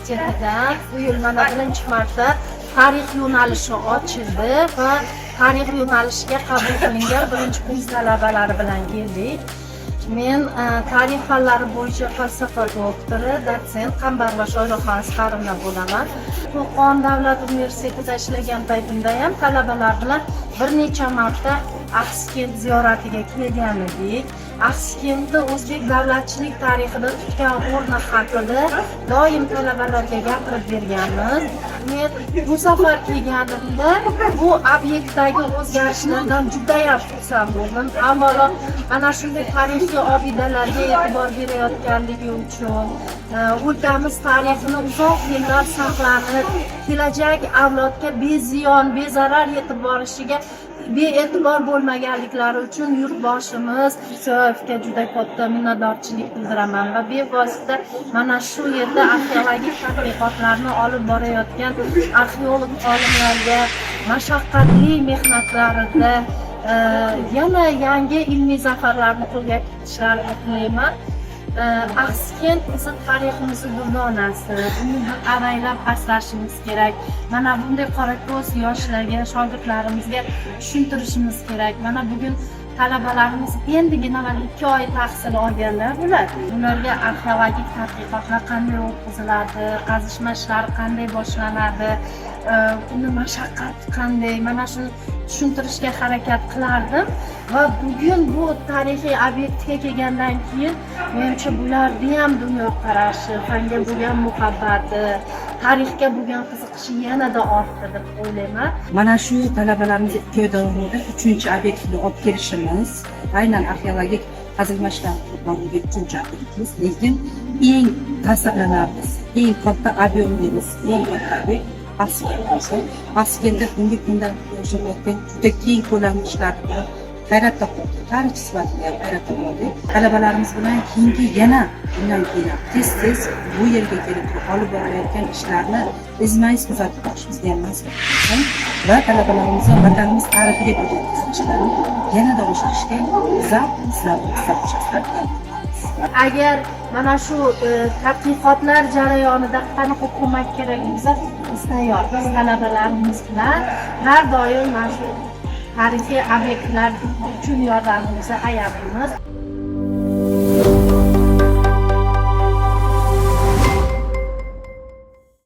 universitetidan bu yil mana birinchi marta tarix yo'nalishi ochildi va tarix yo'nalishiga qabul qilingan birinchi kurs talabalari bilan keldik. Men tarix fanlari bo'yicha falsafa doktori, dotsent Qambarbosh Oyloxon Asqarovna bo'laman. Qo'qon davlat universitetida ishlagan paytimda ham talabalar bilan bir necha marta Axsikent ziyoratiga kelgan edik. Axsikentni o'zbek davlatchilik tarixida tutgan o'rni haqida doim talabalarga gapirib berganmiz. Men bu safar kelganimda bu obyektdagi o'zgarishlardan juda ham xursand bo'ldim. Avvalo ana shunday tarixiy obidalarga e'tibor berayotganligi uchun, o'lkamiz tarixini uzoq yillar saqlanib, kelajak avlodga beziyon, bezarar yetib borishiga bee'tibor bo'lmaganliklari uchun yurtboshimiz So'yevga juda katta minnatdorchilik bildiraman va bevosita mana shu yerda arxeologik tadqiqotlarni olib borayotgan arxeolog olimlarga mashaqqatli mehnatlarida yana yangi ilmiy zafarlarni qo'lga kirishlarini tilayman. Axsikent bizning tariximizning durdonasi. Uni avaylab asrashimiz kerak. Mana bunday qorako'z yoshlarga, shogirdlarimizga tushuntirishimiz kerak. Mana bugun talabalarimiz endigina 2 oy tahsil olganlar bular. Ularga arxeologik tadqiqotlar qanday o'tkaziladi, qazishma ishlari qanday boshlanadi, uni mashaqqati qanday, mana shuni tushuntirishga harakat qilardim va bugun bu tarixiy obyektga kelgandan keyin menimcha bularning ham dunyoqarashi, fanga bo'lgan muhabbati, tarixga bo'lgan qiziqishi yanada ortdi deb o'ylayman. Mana shu talabalarimiz 2 oy davomida 3-obyektni olib kelishimiz, aynan arxeologik qazilma ishlari to'plamiga 3-obyektimiz, lekin eng ta'sirlanarli, eng katta obyektimiz, eng katta obyekt Axsikentda bunga kundan yashamayotgan juda keng ko'lamli ishlarni hayratda qoldik. Tarix sifatida hayratda qoldik. Talabalarimiz bilan keyingi yana bundan keyin tez bu yerga kelib olib borayotgan ishlarni izma-iz kuzatib borishimizga ham mas'ul va talabalarimizni vatanimiz tarixiga bo'lgan qiziqishlarini yanada oshirishga zavq agar mana shu tadqiqotlar jarayonida qanaqa ko'mak kerak bo'lsa, biz tayyormiz. Talabalarimiz bilan har doim mana shu tarixiy obyektlar uchun yordamimizni ayabimiz.